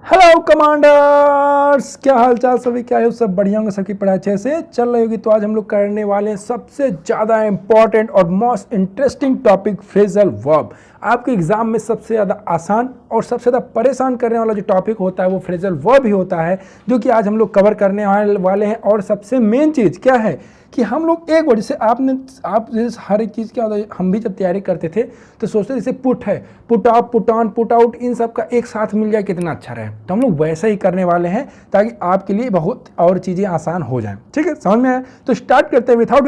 Hello commanders, क्या हाल चाल सभी, क्या है सब बढ़िया होंगे, सबकी पढ़ाई अच्छे से चल रही होगी। तो आज हम लोग करने वाले हैं सबसे ज़्यादा इंपॉर्टेंट और most interesting topic phrasal verb. आपके एग्जाम में सबसे ज़्यादा आसान और सबसे ज़्यादा परेशान करने वाला जो टॉपिक होता है वो फ्रेजल वर्ब ही होता है, जो कि आज हम लोग कवर करने वाले हैं। और सबसे मेन चीज़ क्या है कि हम लोग एक वर्ड जैसे आप जैसे हर एक चीज़ क्या होता है, हम भी जब तैयारी करते थे तो सोचते जैसे पुट है, put up, put on, put out, इन सब का एक साथ मिल जाए कितना अच्छा रहे। तो हम लोग वैसा ही करने वाले हैं ताकि आपके लिए बहुत और चीज़ें आसान हो जाएं। ठीक है, समझ में आया? तो स्टार्ट करते हैं without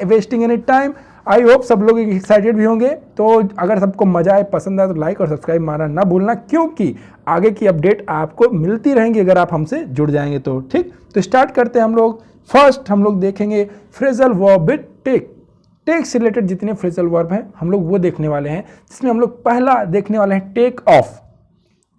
wasting any time. I hope सब लोग एक्साइटेड भी होंगे। तो अगर सबको मजा आए, पसंद आए तो लाइक और सब्सक्राइब मारना ना भूलना, क्योंकि आगे की अपडेट आपको मिलती रहेंगी अगर आप हमसे जुड़ जाएंगे तो। ठीक, तो स्टार्ट करते हैं हम लोग। फर्स्ट हम लोग देखेंगे phrasal verb with take. Take से रिलेटेड जितने फ्रेजल वर्ब हैं हम लोग वो देखने वाले हैं, जिसमें हम लोग पहला देखने वाले हैं टेक ऑफ।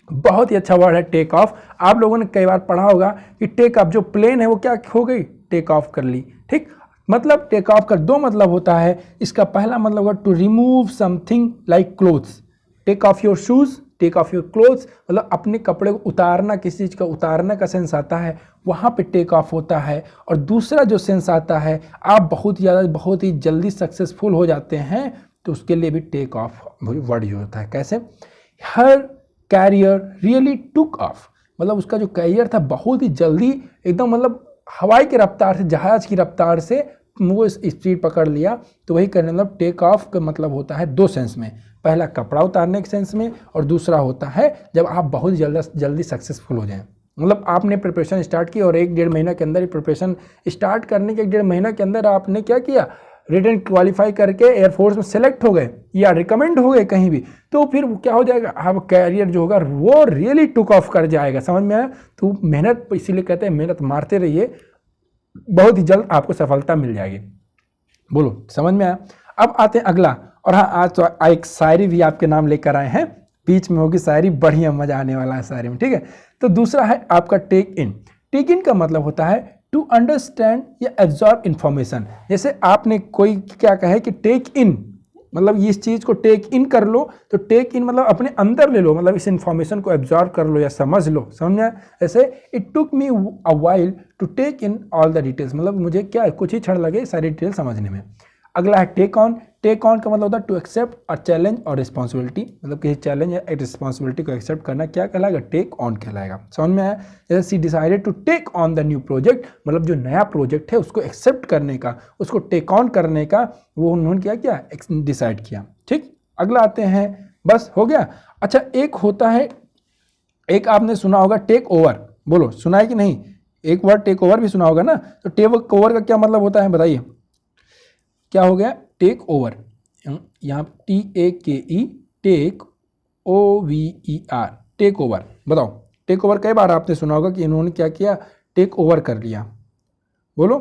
बहुत ही अच्छा वर्ड है टेक ऑफ। आप लोगों ने कई बार पढ़ा होगा कि टेक ऑफ जो प्लेन है वो क्या हो गई, टेक ऑफ कर ली। ठीक, मतलब टेक ऑफ का दो मतलब होता है। इसका पहला मतलब होगा to remove something like clothes. Take off your shoes, take off your clothes, मतलब अपने कपड़े को उतारना, किसी चीज़ का उतारने का सेंस आता है, वहाँ पे टेक ऑफ होता है। और दूसरा जो सेंस आता है, आप बहुत ही जल्दी सक्सेसफुल हो जाते हैं, तो उसके लिए भी टेक ऑफ वर्ड यूज होता है। कैसे? हर कैरियर रियली टुक ऑफ, मतलब उसका जो कैरियर था बहुत ही जल्दी एकदम, मतलब हवाई की रफ्तार से, जहाज की रफ्तार से वो स्पीड पकड़ लिया। तो वही करने मतलब टेक ऑफ का मतलब होता है दो सेंस में। पहला कपड़ा उतारने के सेंस में, और दूसरा होता है जब आप बहुत जल्दी सक्सेसफुल हो जाएं। मतलब आपने प्रिपरेशन स्टार्ट की और 1-1.5 महीना के अंदर ही, प्रिपरेशन स्टार्ट करने के 1-1.5 महीना के अंदर आपने क्या किया, रिटर्न क्वालिफाई करके एयरफोर्स में सेलेक्ट हो गए या रिकमेंड हो गए कहीं भी, तो फिर क्या हो जाएगा, आप कैरियर जो होगा वो रियली टुक ऑफ कर जाएगा। समझ में आया? तो मेहनत, इसीलिए कहते हैं मेहनत मारते रहिए, बहुत ही जल्द आपको सफलता मिल जाएगी। बोलो, समझ में आया? अब आते हैं अगला। और हाँ, आज तो एक शायरी भी आपके नाम लेकर आए हैं, बीच में होगी शायरी, बढ़िया मजा आने वाला है शायरी में। ठीक है, तो दूसरा है आपका टेक इन। टेक इन का मतलब होता है टू अंडरस्टैंड या एब्जॉर्ब इंफॉर्मेशन। जैसे आपने कोई क्या कहा है कि टेक इन, मतलब इस चीज़ को टेक इन कर लो, तो टेक इन मतलब अपने अंदर ले लो, मतलब इस इंफॉर्मेशन को एब्जॉर्ब कर लो या समझ लो। समझ में? ऐसे it took me a while to take in all the details, मतलब मुझे क्या कुछ ही क्षण लगे सारी डिटेल समझने में। अगला है टेक ऑन। टेक ऑन का मतलब होता है टू एक्सेप्ट अ चैलेंज और रिस्पॉन्सिबिलिटी, मतलब किसी चैलेंज या एक रिस्पॉन्सिबिलिटी को एक्सेप्ट करना क्या कहलाएगा, टेक ऑन कहलाएगा। समझ में आया? जैसे she decided to take on the new project, मतलब जो नया प्रोजेक्ट है उसको एक्सेप्ट करने का, उसको टेक ऑन करने का वो उन्होंने क्या डिसाइड किया। ठीक, अगला आते हैं, बस हो गया। अच्छा, एक होता है, एक आपने सुना होगा टेक ओवर। बोलो, सुना है कि नहीं? एक वर्ड टेक ओवर भी सुना होगा ना। तो टेक ओवर का क्या मतलब होता है बताइए? क्या हो गया? टेक ओवर, यहाँ TAKE, take OVER, take over. बताओ, टेक ओवर कई बार आपने सुना होगा कि इन्होंने क्या किया, टेक ओवर कर लिया। बोलो,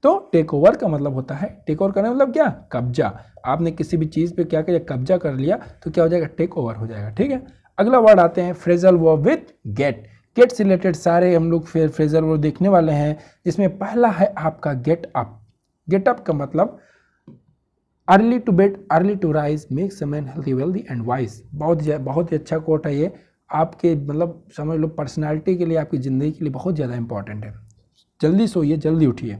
तो टेक ओवर का मतलब होता है, टेक ओवर करने मतलब क्या, कब्जा। आपने किसी भी चीज़ पे क्या किया, कब्जा कर लिया, तो क्या हो जाएगा, टेक ओवर हो जाएगा। ठीक है, अगला वर्ड आते हैं phrasal verb with get. Get से रिलेटेड सारे हम लोग फिर फ्रेजल वर्ब देखने वाले हैं, जिसमें पहला है आपका गेट अप। गेट अप का मतलब early to bed, early to rise, makes a man healthy, wealthy and wise. बहुत ही अच्छा कोट है ये। आपके मतलब समझ लो पर्सनालिटी के लिए, आपकी ज़िंदगी के लिए बहुत ज़्यादा इंपॉर्टेंट है। जल्दी सोइए, जल्दी उठिए।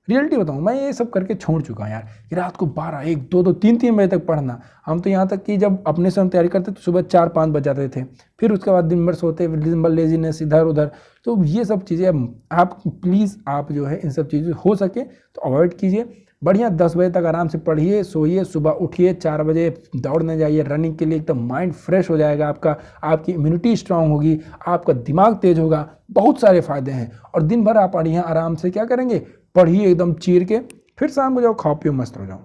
रियलिटी बताऊँ, मैं ये सब करके छोड़ चुका हूँ यार, कि रात को 12, 1, 2, 3 बजे तक पढ़ना। हम तो यहाँ तक कि जब अपने से हम तैयारी करते तो सुबह 4-5 बज जाते थे, फिर उसके बाद दिन भर सोते, दिन भर लेजीनेस इधर उधर। तो ये सब चीज़ें आप प्लीज़, आप जो है इन सब चीज़ें हो सके तो अवॉइड कीजिए। बढ़िया 10 बजे तक आराम से पढ़िए, सोइए, सुबह उठिए, 4 बजे दौड़ने जाइए, रनिंग के लिए, एकदम माइंड फ्रेश हो जाएगा आपका, आपकी इम्यूनिटी स्ट्रांग होगी, आपका दिमाग तेज होगा, बहुत सारे फायदे हैं। और दिन भर आप बढ़िया आराम से क्या करेंगे, पढ़िए एकदम चीर के, फिर शाम को जाओ खाओ पियो मस्त हो जाओ।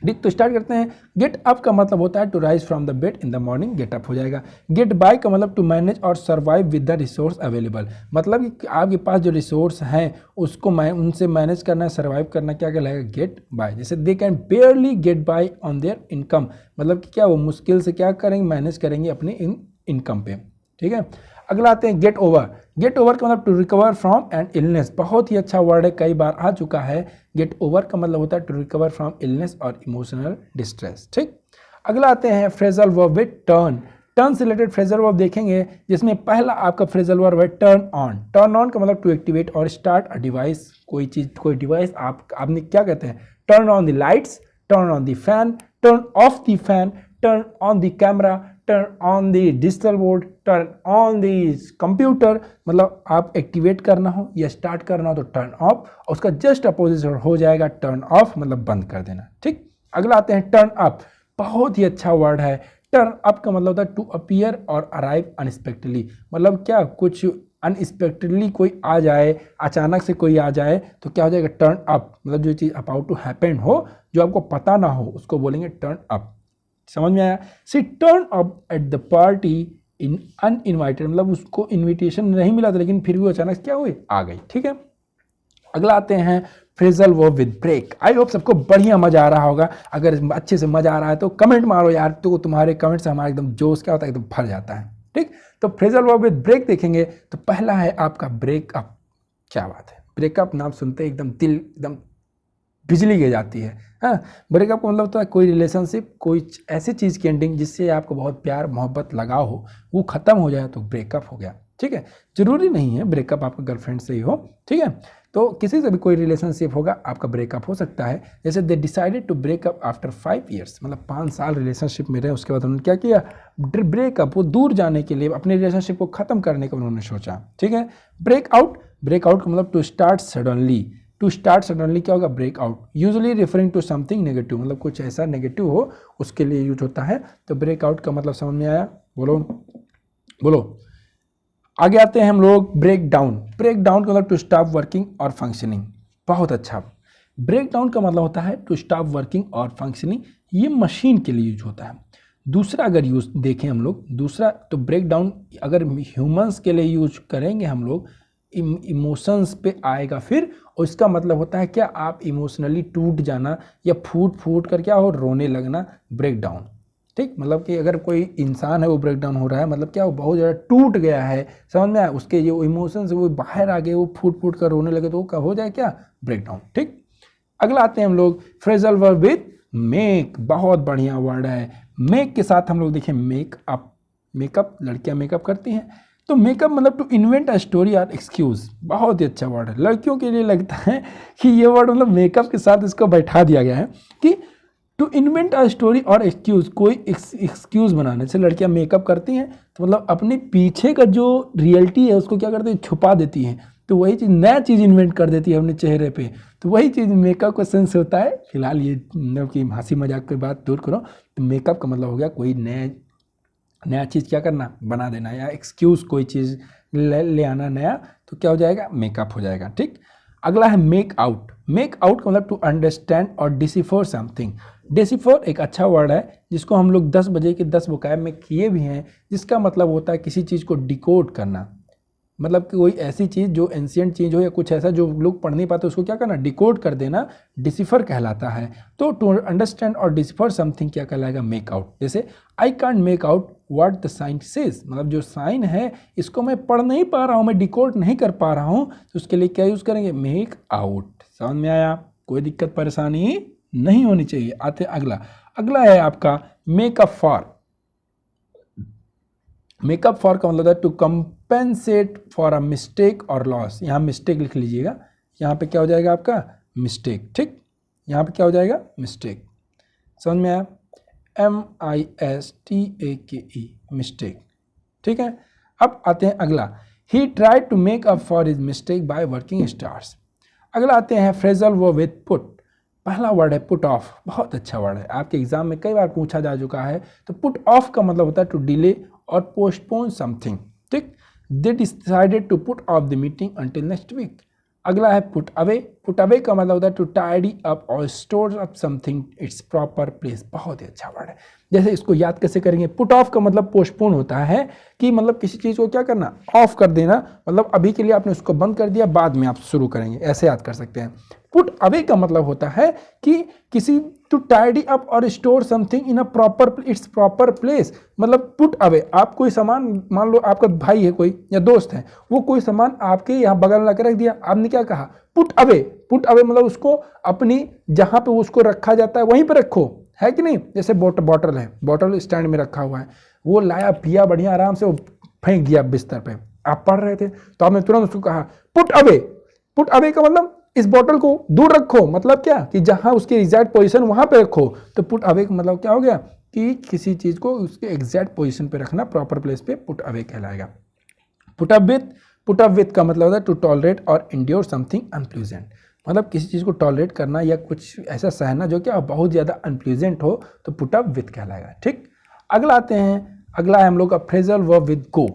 ठीक, तो स्टार्ट करते हैं। गेट अप का मतलब होता है to rise from the bed in the morning, get up हो जाएगा। गेट बाय का मतलब टू मैनेज और survive with the resource available, मतलब कि आपके पास जो रिसोर्स हैं उसको उनसे मैनेज करना, सर्वाइव करना, क्या कहलाएगा, गेट बाय। जैसे they can barely get by on their income, मतलब कि क्या वो मुश्किल से क्या करेंगे, मैनेज करेंगे अपने इनकम पे। ठीक है, अगला आते हैं गेट ओवर। गेट ओवर का मतलब to recover from an illness, बहुत ही अच्छा वर्ड है, कई बार आ चुका है। गेट ओवर का मतलब होता है टू रिकवर फ्रॉम इलनेस और इमोशनल डिस्ट्रेस। ठीक, अगला आते हैं phrasal verb with turn. Turn से रिलेटेड फ्रेजल वर्ब देखेंगे, जिसमें पहला आपका फ्रेजल वर्ब है टर्न ऑन। टर्न ऑन का मतलब टू एक्टिवेट और स्टार्ट अ डिवाइस, कोई चीज, कोई डिवाइस आपने क्या कहते हैं, turn on the lights, turn on the fan, turn off the fan, turn on the camera, turn on the digital board, turn on the computer. मतलब आप एक्टिवेट करना हो या स्टार्ट करना हो तो टर्न ऑफ, और उसका जस्ट अपोजिट हो जाएगा टर्न ऑफ, मतलब बंद कर देना। ठीक, अगला आते हैं टर्न अप। बहुत ही अच्छा वर्ड है। टर्न अप का मतलब होता है टू अपीयर और अराइव अनएक्सपेक्टेडली। मतलब क्या, कुछ अनएक्सपेक्टेडली कोई आ जाए, अचानक से कोई आ जाए तो क्या हो जाएगा, टर्न अप। मतलब जो चीज़ अबाउट टू हैपन हो, जो आपको पता ना हो, उसको बोलेंगे टर्न अप। समझ में आया? She turn up at the party in uninvited, मतलब उसको इनविटेशन नहीं मिला था लेकिन फिर भी अचानक क्या हुई, आ गई। ठीक है, अगला आते हैं phrasal verb with break. I hope सबको बढ़िया मजा आ रहा होगा। अगर अच्छे से मजा आ रहा है तो कमेंट मारो यार, तो तुम्हारे कमेंट से हमारा एकदम जोश क्या होता है, एकदम भर जाता है। ठीक, तो फ्रेजल वर्ब विद ब्रेक देखेंगे तो पहला है आपका ब्रेकअप। क्या बात है, ब्रेकअप नाम सुनते एकदम दिल एकदम बिजली गिर जाती है। हाँ, ब्रेकअप का मतलब होता है कोई रिलेशनशिप, कोई ऐसी चीज़ की एंडिंग जिससे आपको बहुत प्यार मोहब्बत लगाव हो, वो ख़त्म हो जाए तो ब्रेकअप हो गया। ठीक है, जरूरी नहीं है ब्रेकअप आपका गर्लफ्रेंड से ही हो। ठीक है, तो किसी से भी कोई रिलेशनशिप होगा आपका ब्रेकअप हो सकता है। जैसे they decided to break up after 5 years, मतलब 5 साल रिलेशनशिप में रहे, उसके बाद उन्होंने क्या किया, ब्रेकअप, वो दूर जाने के लिए, अपने रिलेशनशिप को ख़त्म करने का उन्होंने सोचा। ठीक है, ब्रेकआउट, ब्रेकआउट का मतलब to start suddenly. To start suddenly क्या होगा, breakout. Usually referring to something negative, मतलब कुछ ऐसा नेगेटिव हो उसके लिए यूज होता है। तो ब्रेकआउट का मतलब समझ में आया? बोलो बोलो। आगे आते हैं हम लोग ब्रेक डाउन। ब्रेक डाउन का मतलब टू स्टॉप वर्किंग और फंक्शनिंग। बहुत अच्छा, ब्रेक डाउन का मतलब होता है टू स्टॉप वर्किंग और फंक्शनिंग। ये मशीन के लिए यूज होता है। दूसरा अगर यूज देखें हम लोग, दूसरा तो ब्रेक डाउन अगर ह्यूमंस के लिए यूज करेंगे हम लोग, इमोशंस पे आएगा फिर, और इसका मतलब होता है क्या, आप इमोशनली टूट जाना या फूट फूट कर क्या हो, रोने लगना, ब्रेक डाउन। ठीक, मतलब कि अगर कोई इंसान है वो ब्रेक डाउन हो रहा है, मतलब क्या, वो बहुत ज़्यादा टूट गया है, समझ में आया, उसके जो इमोशंस वो बाहर आ गए, वो फूट फूट कर रोने लगे, तो वो कब हो जाए क्या, ब्रेक डाउन। ठीक, अगला आते हैं हम लोग फ्रेजल वर्ब विद मेक। बहुत बढ़िया वर्ड है। मेक के साथ हम लोग देखें मेकअप। मेकअप, लड़कियां मेकअप करती हैं, तो मेकअप मतलब टू इन्वेंट अ स्टोरी और एक्सक्यूज। बहुत ही अच्छा वर्ड है। लड़कियों के लिए लगता है कि ये वर्ड मतलब मेकअप के साथ इसको बैठा दिया गया है कि टू इन्वेंट अ स्टोरी और एक्सक्यूज, कोई एक्सक्यूज बनाने से लड़कियां मेकअप करती हैं, तो मतलब अपने पीछे का जो रियलिटी है उसको क्या करती है, छुपा देती हैं। तो वही चीज़, नया चीज़ इन्वेंट कर देती है अपने चेहरे पे। तो वही चीज़ मेकअप का सेंस होता है। फिलहाल ये मतलब कि हंसी मजाक की बात दूर करो, तो मेकअप का मतलब हो गया कोई नया चीज़ क्या करना, बना देना, या एक्सक्यूज कोई चीज़ ले आना नया, तो क्या हो जाएगा, मेकअप हो जाएगा। ठीक, अगला है मेक आउट। मेक आउट का मतलब टू अंडरस्टैंड और डिसिफर समथिंग। डिसिफर एक अच्छा वर्ड है जिसको हम लोग 10 बजे के 10 वोकैब में किए भी हैं, जिसका मतलब होता है किसी चीज़ को डिकोड करना। मतलब कि कोई ऐसी चीज़ जो एंशियंट चीज़ हो या कुछ ऐसा जो लोग पढ़ नहीं पाते, उसको क्या करना, डिकोड कर देना, डिसिफर कहलाता है। तो टू अंडरस्टैंड और डिसिफर समथिंग क्या कहलाएगा, मेक आउट। जैसे I can't make out what the sign says, मतलब जो साइन है इसको मैं पढ़ नहीं पा रहा हूँ, मैं डिकोड नहीं कर पा रहा हूँ, तो उसके लिए क्या यूज़ करेंगे, मेक आउट। समझ में आया? कोई दिक्कत परेशानी नहीं होनी चाहिए। आते अगला, अगला है आपका मेकअप फॉर। मेकअप फॉर का मतलब है to compensate for a mistake और लॉस। यहाँ मिस्टेक लिख लीजिएगा, यहाँ पे क्या हो जाएगा आपका, मिस्टेक। ठीक, यहाँ पे क्या हो जाएगा, मिस्टेक। समझ में आया? MISTAKE, mistake. ठीक है, अब आते हैं अगला, he tried to make up for his mistake by working stars. अगला आते हैं फ्रेजल वर्ब विद पुट। पहला वर्ड है पुट ऑफ। बहुत अच्छा वर्ड है, आपके एग्जाम में कई बार पूछा जा चुका है। तो पुट ऑफ का मतलब होता है टू डिले और पोस्टपोन समथिंग। ठीक, they decided to put off the meeting until next week. अगला है पुट अवे। पुट अवे का मतलब होता है टू टाइडी अप और store up something it's proper place. बहुत ही अच्छा वर्ड है। जैसे इसको याद कैसे करेंगे, पुट ऑफ का मतलब पोस्टपोन होता है कि मतलब किसी चीज़ को क्या करना, ऑफ कर देना, मतलब अभी के लिए आपने उसको बंद कर दिया, बाद में आप शुरू करेंगे, ऐसे याद कर सकते हैं। पुट अवे का मतलब होता है कि किसी, टू टाइडी अप और store something in a proper it's proper place. मतलब पुट अवे, आप कोई सामान, मान लो आपका भाई है कोई या दोस्त है, वो कोई सामान आपके यहाँ बगल में ला रख दिया, आपने क्या कहा, पुट अवे। पुट अवे मतलब उसको अपनी जहाँ पे उसको रखा जाता है वहीं पर रखो, है कि नहीं। जैसे बॉटल है, बॉटल स्टैंड में रखा हुआ है, वो लाया पिया बढ़िया आराम से, वो फेंक दिया बिस्तर पे, आप पढ़ रहे थे तो आपने तुरंत उसको कहा पुट अवे। पुट अवे का मतलब इस बॉटल को दूर रखो, मतलब क्या कि जहां उसकी एग्जैक्ट पोजीशन वहां पे रखो। तो पुट अवे का मतलब क्या हो गया कि किसी चीज को उसके एग्जैक्ट पोजीशन पे रखना, प्रॉपर प्लेस पे पुट अवे कहलाएगा। Put up with, put up with का मतलब होता है टू टॉलरेट और इंड्योर समथिंग अनप्लीजेंट, मतलब किसी चीज़ को टॉलरेट करना या कुछ ऐसा सहना जो कि बहुत ज़्यादा अनप्लीजेंट हो, तो पुट अप विथ कहलाएगा। ठीक, अगला आते हैं, अगला है हम लोग का फ्रेजल वर्ब विद गो।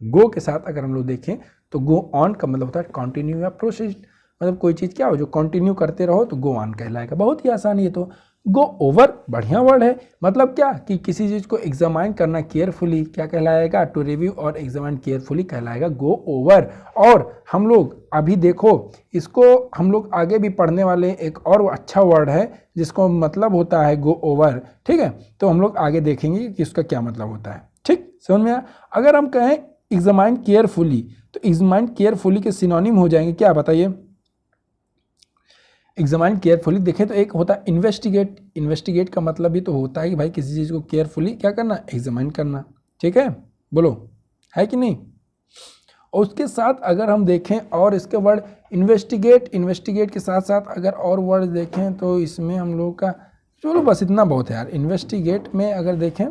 गो के साथ अगर हम लोग देखें तो गो ऑन का मतलब होता है कंटिन्यू या प्रोसीड, मतलब कोई चीज़ क्या हो जो कंटिन्यू करते रहो तो गो ऑन कहलाएगा। बहुत ही आसान है। तो गो ओवर बढ़िया वर्ड है, मतलब क्या कि किसी चीज़ को एग्जामाइन करना केयरफुली क्या कहलाएगा, टू रिव्यू और एग्जामाइन केयरफुली कहलाएगा गो ओवर। और हम लोग अभी देखो इसको हम लोग आगे भी पढ़ने वाले, एक और अच्छा वर्ड है जिसको मतलब होता है गो ओवर। ठीक है, तो हम लोग आगे देखेंगे कि इसका क्या मतलब होता है। ठीक, समझ में आया। अगर हम कहें एग्जामाइन केयरफुली, तो एग्जामाइन केयरफुली के सिनोनिम हो जाएंगे क्या, बताइए। एग्जामाइन केयरफुली देखें तो एक होता है इन्वेस्टिगेट। इन्वेस्टिगेट का मतलब भी तो होता है कि भाई किसी चीज़ को केयरफुली क्या करना, एग्जामाइन करना। ठीक है, बोलो है कि नहीं। और उसके साथ अगर हम देखें और इसके वर्ड इन्वेस्टिगेट, इन्वेस्टिगेट के साथ साथ अगर और वर्ड देखें तो इसमें हम लोग का, चलो बस इतना बहुत है यार। इन्वेस्टिगेट में अगर देखें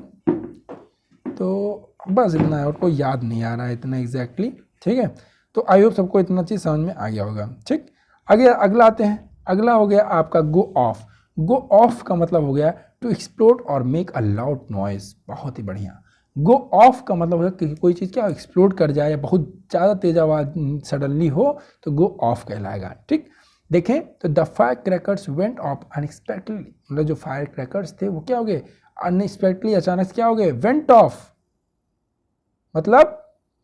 तो बस इतना है, और कोई याद नहीं आ रहा है इतना एग्जैक्टली। ठीक है, तो आई होप सबको इतना चीज़ समझ में आ गया होगा। ठीक, आगे अगला आते हैं। अगला हो गया आपका गो ऑफ। गो ऑफ का मतलब हो गया टू एक्सप्लोड और मेक अ लाउड नॉइज। बहुत ही बढ़िया। गो ऑफ का मतलब हो गया कि कोई चीज़ क्या एक्सप्लोड कर जाए या बहुत ज़्यादा तेज आवाज़ सडनली हो तो गो ऑफ कहलाएगा। ठीक, देखें तो the fire crackers went of unexpectedly, मतलब जो फायर क्रैकर्स थे वो क्या हो गए, अनएक्सपेक्टेडली अचानक से क्या हो गए, वेंट ऑफ, मतलब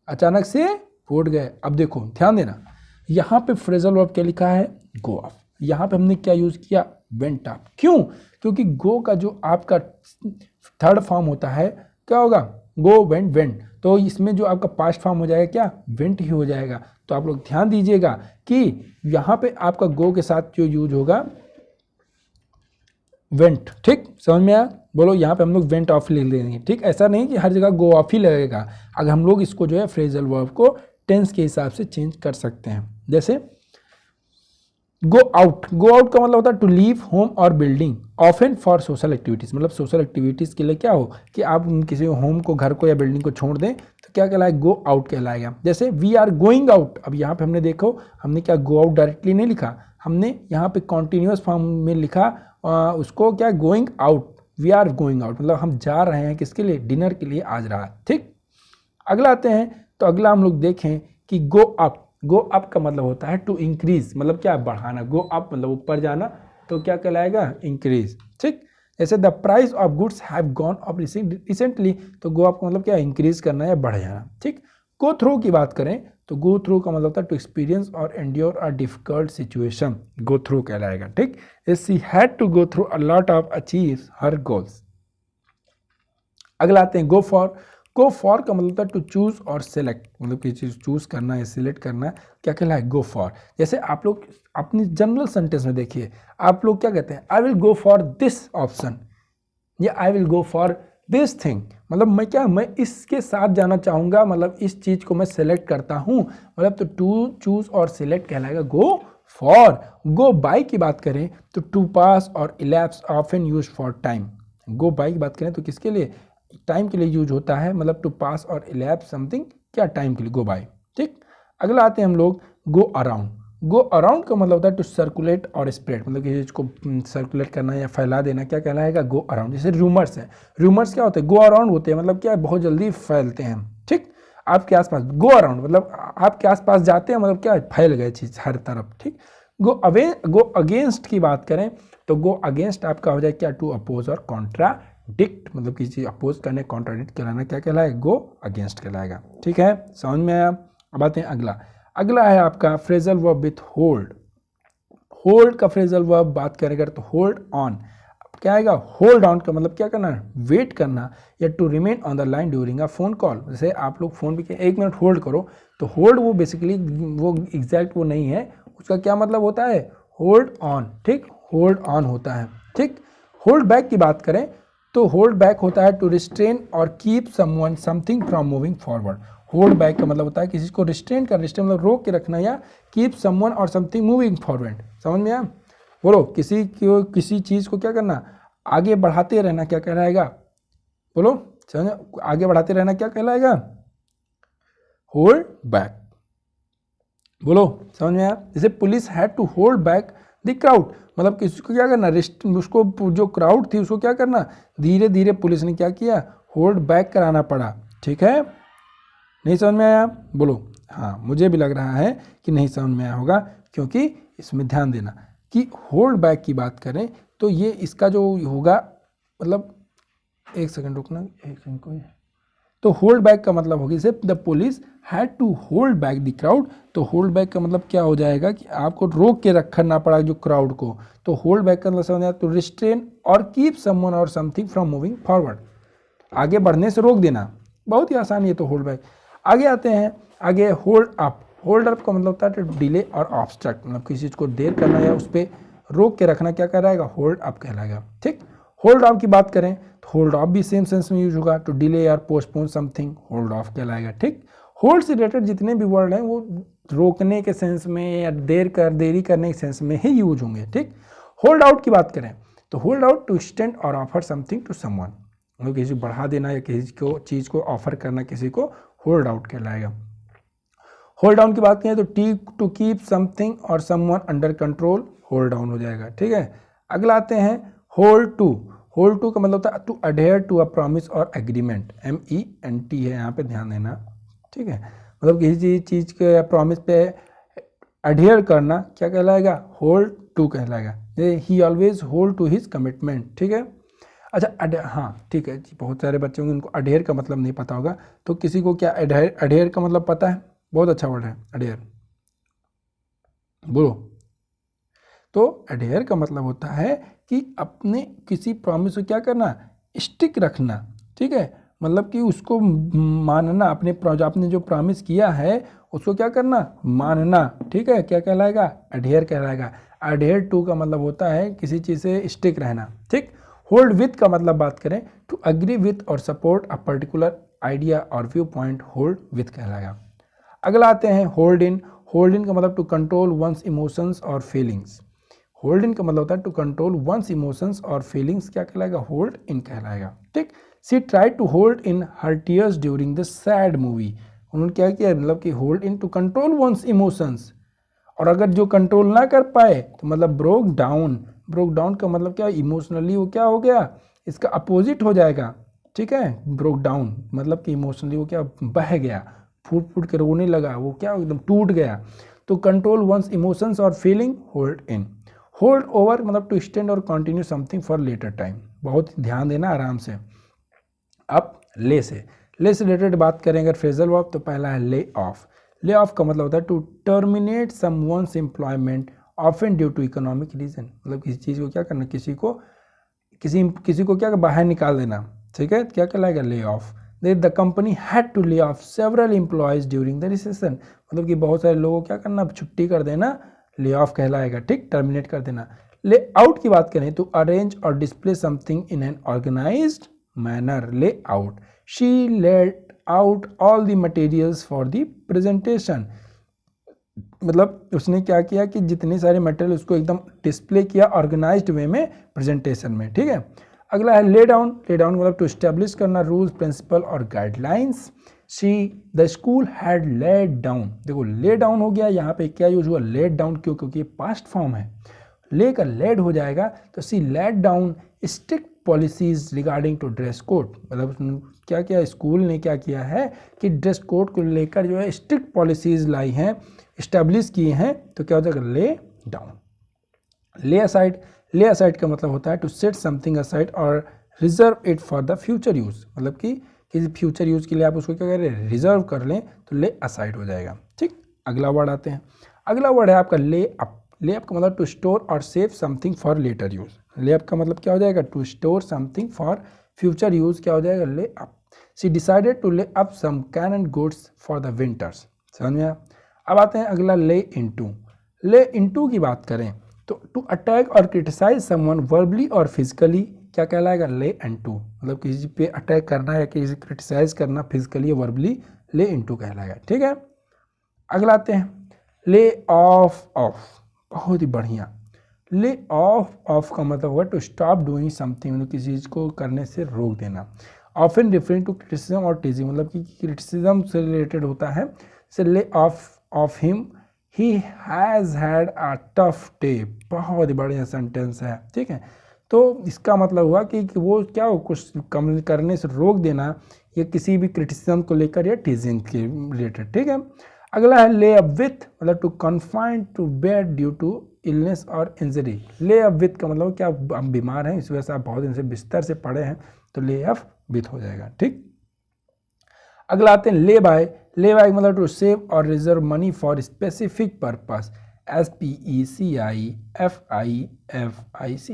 अचानक से फूट गए। अब देखो ध्यान देना, यहाँ पे फ्रेजल वर्ब क्या लिखा है, गो ऑफ। यहाँ पे हमने क्या यूज किया, वेंट ऑफ। क्यों, क्योंकि गो का जो आपका थर्ड फॉर्म होता है क्या होगा, गो वेंट वेंट, तो इसमें जो आपका पास्ट फॉर्म हो जाएगा क्या, वेंट ही हो जाएगा। तो आप लोग ध्यान दीजिएगा कि यहाँ पे आपका गो के साथ जो यूज होगा वेंट। ठीक, समझ में आया, बोलो। यहाँ पे हम लोग वेंट ऑफ लिख देंगे। ठीक, ऐसा नहीं कि हर जगह गो ऑफ ही लगेगा, अगर हम लोग इसको जो है फ्रेजल वर्ब को टेंस के हिसाब से चेंज कर सकते हैं। जैसे गो आउट, गो आउट का मतलब होता है टू लीव होम और building often for social activities, मतलब सोशल एक्टिविटीज़ के लिए क्या हो कि आप किसी होम को, घर को या बिल्डिंग को छोड़ दें तो क्या कहलाएगा, गो आउट कहलाएगा। जैसे वी आर गोइंग आउट, अब यहाँ पे हमने देखो हमने क्या गो आउट डायरेक्टली नहीं लिखा, हमने यहाँ पे कॉन्टिन्यूस फॉर्म में लिखा उसको क्या, going out, we are going out, मतलब हम जा रहे हैं किसके लिए, डिनर के लिए आज रात। ठीक, अगला आते हैं, तो अगला हम लोग देखें कि गो अप। गो अप का मतलब होता है टू इंक्रीज, मतलब क्या, बढ़ाना। गो अप मतलब ऊपर जाना, तो क्या कहलाएगा, इंक्रीज। ठीक, जैसे the price of goods have gone up recently, तो गो अप का मतलब क्या, इंक्रीज करना या बढ़ जाना। ठीक, गो थ्रू की बात करें तो गो थ्रू का मतलब होता है टू एक्सपीरियंस और endure a difficult situation, go through कहलाएगा। ठीक, she had to go through a lot of achieve her goals. अगला आते हैं गो फॉर। गो फॉर का मतलब होता है टू चूज और सिलेक्ट, मतलब किसी चीज चूज करना या सिलेक्ट करना, क्या कहलाए, गो फॉर। जैसे आप लोग अपनी जनरल सेंटेंस में देखिए, आप लोग क्या कहते हैं, I will go for this option या I will go for this thing, मतलब मैं क्या, मैं इसके साथ जाना चाहूँगा, मतलब इस चीज़ को मैं सेलेक्ट करता हूँ, मतलब तो टू चूज और सिलेक्ट कहलाएगा गो फॉर। गो बाय की बात करें तो टू पास और elapse often use for time. Go by की बात करें तो किसके लिए, टाइम के लिए यूज होता है, मतलब टू पास और इलैप्स समथिंग, क्या, टाइम के लिए, गो बाय। ठीक, अगला आते हैं हम लोग गो अराउंड। गो अराउंड का मतलब होता है टू सर्कुलेट और स्प्रेड, मतलब किसी चीज़ को सर्कुलेट करना या फैला देना, क्या कहलाएगा, गो अराउंड। जैसे रूमर्स है, रूमर्स क्या होते हैं, गो अराउंड होते हैं, मतलब क्या, बहुत जल्दी फैलते हैं। ठीक, आपके आसपास, गो अराउंड मतलब आपके आसपास जाते हैं, मतलब क्या, फैल गए चीज़ हर तरफ। ठीक, गो अगेंस्ट की बात करें तो गो अगेंस्ट आपका हो जाए क्या, टू अपोज और कॉन्ट्राडिक्ट, मतलब किसी चीज अपोज करने, कॉन्ट्राडिक्ट कहलाना, क्या कहलाएगा, गो अगेंस्ट कहलाएगा। ठीक है, समझ में आया। अब आते हैं अगला। अगला है आपका phrasal verb with hold. Hold का फ्रेजल वर्ब बात करेंगे तो होल्ड ऑन, क्या आएगा, होल्ड ऑन का मतलब क्या करना, वेट करना या to remain on the line during a phone call. जैसे आप लोग फोन पे एक मिनट होल्ड करो, तो होल्ड वो बेसिकली वो एग्जैक्ट वो नहीं है, उसका क्या मतलब होता है, होल्ड ऑन। ठीक, होल्ड ऑन होता है। ठीक, होल्ड बैक की बात करें तो होल्ड बैक होता है टू रिस्ट्रेन और keep someone something from moving forward. Hold back का मतलब होता है किसी को रिस्ट्रेन कर, रिस्ट्रेन मतलब रोक के रखना, या कीप समवन और समथिंग मूविंग फॉरवर्ड। समझ में आया? बोलो, किसी चीज़ को क्या करना, आगे बढ़ाते रहना, क्या कहलाएगा? बोलो, समझ, आगे बढ़ाते रहना क्या कहलाएगा? Hold back. बोलो, समझ में आया? जैसे police had to hold back the crowd, मतलब किसी को क्या करना, उसको जो क्राउड थी उसको क्या करना, धीरे धीरे पुलिस ने क्या किया, होल्ड बैक कराना पड़ा। ठीक है, नहीं समझ में आया? बोलो। हाँ, मुझे भी लग रहा है कि नहीं समझ में आया होगा, क्योंकि इसमें ध्यान देना कि होल्ड बैक की बात करें तो ये इसका जो होगा, मतलब एक सेकंड रुकना, एक सेकंड को, तो होल्ड बैक का मतलब होगी जैसे the police had to hold back the crowd, तो होल्ड बैक का मतलब क्या हो जाएगा कि आपको रोक के रखना पड़ा जो क्राउड को। तो होल्ड बैक का मतलब समझ, तो रिस्ट्रेन और कीप समवन और समथिंग फ्रॉम मूविंग फॉरवर्ड, आगे बढ़ने से रोक देना। बहुत ही आसान है तो होल्ड बैक। आगे आते हैं, आगे होल्ड अप। होल्ड अप का मतलब होता है टू डिले और ऑब्स्ट्रक्ट, मतलब किसी चीज़ को देर करना या उस पर रोक के रखना क्या कहलाएगा, होल्ड अप कहलाएगा। ठीक, होल्ड ऑफ की बात करें तो होल्ड ऑफ भी सेम सेंस में यूज होगा, टू डिले और पोस्टपोन समथिंग, होल्ड ऑफ कहलाएगा। ठीक, होल्ड से रिलेटेड जितने भी वर्ड हैं वो रोकने के सेंस में या देरी करने के सेंस में ही यूज होंगे। ठीक, होल्ड आउट की बात करें तो होल्ड आउट टू एक्सटेंड और ऑफर समथिंग टू समवन, मतलब किसी को बढ़ा देना या किसी को चीज़ को ऑफर करना, किसी को होल्ड आउट कहलाएगा। होल्ड डाउन की बात करें तो टू कीप समथिंग और someone under control, hold down हो जाएगा। ठीक है, अगला आते हैं होल्ड टू। होल्ड टू का मतलब होता है to adhere to a promise और एग्रीमेंट, MENT है यहाँ पे, ध्यान देना। ठीक है, मतलब किसी चीज़ के प्रॉमिस पे अडेयर करना क्या कहलाएगा, होल्ड टू कहलाएगा। He always hold to his commitment. ठीक है, अच्छा हाँ ठीक है जी, बहुत सारे बच्चों को उनको अडेयर का मतलब नहीं पता होगा, तो किसी को क्या अडेयर का मतलब पता है? बहुत अच्छा वर्ड है अडेयर, बोलो। तो अडेयर का मतलब होता है कि अपने किसी प्रॉमिस को क्या करना, स्टिक रखना। ठीक है, मतलब कि उसको मानना, आपने जो प्रॉमिस किया है उसको क्या करना, मानना। ठीक है, क्या कहलाएगा, अडेयर कहलाएगा। अडेयर टू का मतलब होता है किसी चीज़ से स्टिक रहना। ठीक, होल्ड विथ का मतलब बात करें टू अग्री विथ और सपोर्ट अ पर्टिकुलर आइडिया और व्यू पॉइंट, होल्ड विथ कहलाएगा। अगला आते हैं होल्ड इन। होल्ड इन का मतलब टू कंट्रोल वंस इमोशंस और फीलिंग्स। होल्ड इन का मतलब होता है टू कंट्रोल वंस इमोशंस और फीलिंग्स, क्या कहलाएगा, होल्ड इन कहलाएगा। ठीक, she try to hold in her tears during the sad movie. उन्होंने क्या किया, मतलब कि hold in to control one's emotions, और अगर जो कंट्रोल ना कर पाए तो मतलब ब्रोक डाउन। ब्रोक डाउन का मतलब क्या, इमोशनली वो क्या हो गया, इसका अपोजिट हो जाएगा। ठीक है, ब्रोक डाउन मतलब कि इमोशनली वो क्या, बह गया, फूट फूट के रोने लगा, वो क्या एकदम टूट गया। तो कंट्रोल वंस इमोशंस और feeling, hold in. Hold over मतलब टू एक्सटेंड और continue something for later time, बहुत ध्यान देना आराम से। अब ले से रिलेटेड बात करें अगर फ्रेजल वर्ब, तो पहला है ले ऑफ। ले ऑफ का मतलब होता है to terminate someone's employment often due to economic reason, मतलब किसी चीज़ को क्या करना, किसी को क्या बाहर निकाल देना। ठीक है, क्या कहलाएगा, lay off. The company had to lay off several employees during the recession, मतलब कि बहुत सारे लोगों को क्या करना, छुट्टी कर देना, ले ऑफ कहलाएगा। ठीक, टर्मिनेट कर देना। ले आउट की बात करें तो अरेंज और display something in an organized manner, lay out. She laid out all the materials for the presentation, मतलब उसने क्या किया कि जितने सारे मटेरियल उसको एकदम डिस्प्ले किया ऑर्गेनाइज्ड वे में, प्रेजेंटेशन में। ठीक है, अगला है ले डाउन। ले डाउन मतलब टू एस्टेब्लिश करना रूल्स, प्रिंसिपल और guidelines. The school had laid down, देखो ले डाउन हो गया, यहाँ पे क्या यूज हुआ, लेड डाउन, क्यों, क्योंकि पास्ट फॉर्म है, ले का लेड हो जाएगा, तो she laid down strict policies regarding to dress code, मतलब क्या किया, स्कूल ने क्या किया है कि ड्रेस कोड को लेकर जो है स्ट्रिक्ट पॉलिसीज लाई हैं, इस्टेब्लिश किए हैं, तो क्या हो जाएगा, ले डाउन। ले असाइड। ले असाइड का मतलब होता है टू सेट समथिंग असाइड और reserve it for the future use, मतलब कि किसी फ्यूचर यूज के लिए आप उसको क्या करें, रिजर्व कर लें, तो ले असाइड हो जाएगा। ठीक, अगला वर्ड आते हैं। अगला वर्ड है आपका ले अप। ले अप का मतलब टू स्टोर और save something for later use. Lay up का मतलब क्या हो जाएगा, to store something for future use, क्या हो जाएगा, lay up. She decided to lay up some can and goods for the winters, समझ में आया। अब आते हैं अगला ले इनटू। ले इनटू की बात करें तो टू अटैक और क्रिटिसाइज समवन वर्बली और फिजिकली क्या कहलाएगा, ले इनटू, मतलब किसी पे अटैक करना या किसी क्रिटिसाइज करना फिजिकली या वर्बली, ले इनटू कहलाएगा। ठीक है, अगला आते हैं ले ऑफ ऑफ, बहुत ही बढ़िया। ले ऑफ का मतलब होगा टू स्टॉप डूइंग समथिंग, मतलब किसी चीज़ को करने से रोक देना। ऑफन रेफरिंग टू क्रिटिसिज्म और टीजिंग, मतलब कि क्रिटिसिज्म से रिलेटेड होता है। से lay off him, he has had a tough day, बहुत ही बढ़िया सेंटेंस है। ठीक है, तो इसका मतलब हुआ कि वो क्या हो, कुछ कम करने से रोक देना, या किसी भी क्रिटिसिज्म को लेकर या टीजिंग के रिलेटेड। ठीक है, अगला है ले अप विथ, मतलब to confined to bed due to illness और इंजरी। ले अप विथ का मतलब क्या, आप बीमार हैं इस वजह से आप बहुत दिन से बिस्तर से पड़े हैं, तो ले अप विथ हो जाएगा। ठीक, अगला आते हैं ले बाय। ले बाय मतलब टू सेव और reserve money for specific purpose, SPECIFIFIC,